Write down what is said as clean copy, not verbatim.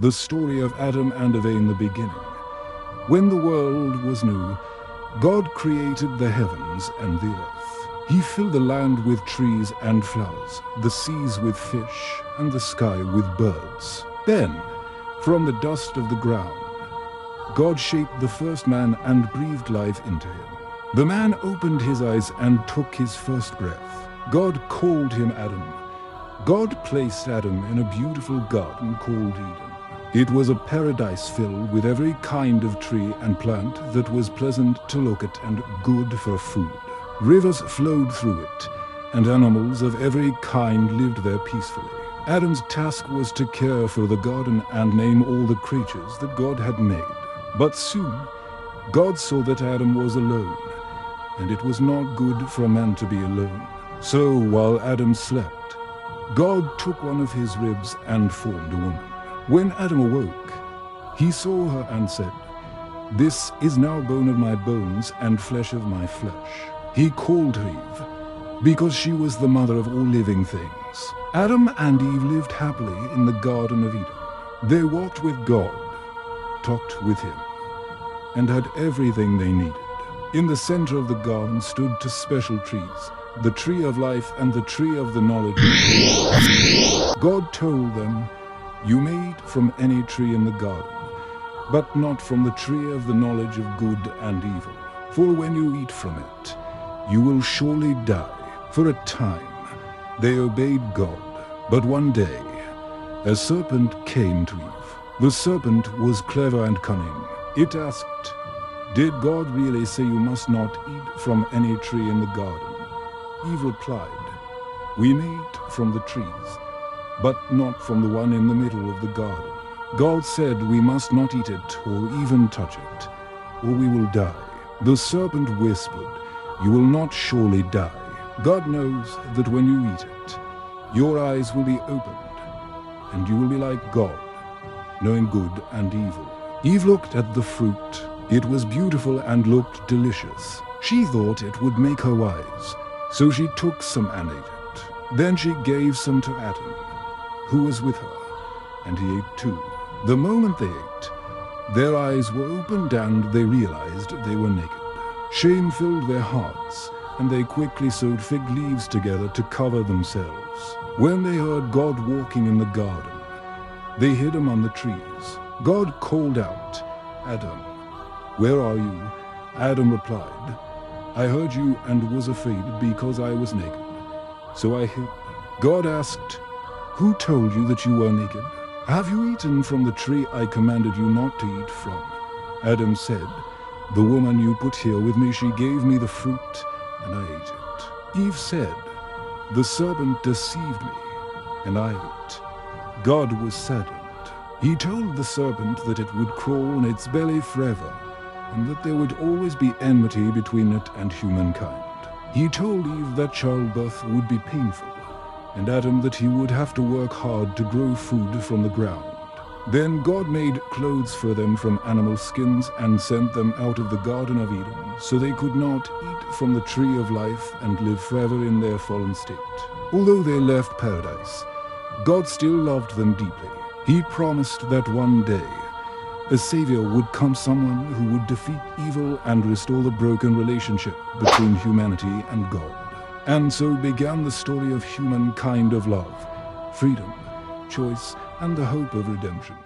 The story of Adam and Eve in the beginning. When the world was new, God created the heavens and the earth. He filled the land with trees and flowers, the seas with fish, and the sky with birds. Then, from the dust of the ground, God shaped the first man and breathed life into him. The man opened his eyes and took his first breath. God called him Adam. God placed Adam in a beautiful garden called Eden. It was a paradise filled with every kind of tree and plant that was pleasant to look at and good for food. Rivers flowed through it, and animals of every kind lived there peacefully. Adam's task was to care for the garden and name all the creatures that God had made. But soon, God saw that Adam was alone, and it was not good for a man to be alone. So while Adam slept, God took one of his ribs and formed a woman. When Adam awoke, he saw her and said, "This is now bone of my bones and flesh of my flesh." He called her Eve, because she was the mother of all living things. Adam and Eve lived happily in the Garden of Eden. They walked with God, talked with him, and had everything they needed. In the center of the garden stood two special trees, the tree of life and the tree of the knowledge of good. God told them, "You may eat from any tree in the garden, but not from the tree of the knowledge of good and evil. For when you eat from it, you will surely die." For a time, they obeyed God. But one day, a serpent came to Eve. The serpent was clever and cunning. It asked, "Did God really say you must not eat from any tree in the garden?" Eve replied, "We may eat from the trees, but not from the one in the middle of the garden." God said we must not eat it or even touch it, or we will die. The serpent whispered, "You will not surely die." God knows that when you eat it, your eyes will be opened, and you will be like God, knowing good and evil. Eve looked at the fruit. It was beautiful and looked delicious. She thought it would make her wise, so she took some and ate it. Then she gave some to Adam, who was with her, and he ate too. The moment they ate, their eyes were opened and they realized they were naked. Shame filled their hearts, and they quickly sewed fig leaves together to cover themselves. When they heard God walking in the garden, they hid among the trees. God called out, "Adam, where are you?" Adam replied, "I heard you and was afraid because I was naked, so I hid." God asked, "Who told you that you were naked? Have you eaten from the tree I commanded you not to eat from?" Adam said, "The woman you put here with me, she gave me the fruit, and I ate it." Eve said, "The serpent deceived me, and I ate." God was saddened. He told the serpent that it would crawl on its belly forever, and that there would always be enmity between it and humankind. He told Eve that childbirth would be painful, and Adam that he would have to work hard to grow food from the ground. Then God made clothes for them from animal skins and sent them out of the Garden of Eden, so they could not eat from the tree of life and live forever in their fallen state. Although they left paradise, God still loved them deeply. He promised that one day, a savior would come, someone who would defeat evil and restore the broken relationship between humanity and God. And so began the story of humankind of love, freedom, choice, and the hope of redemption.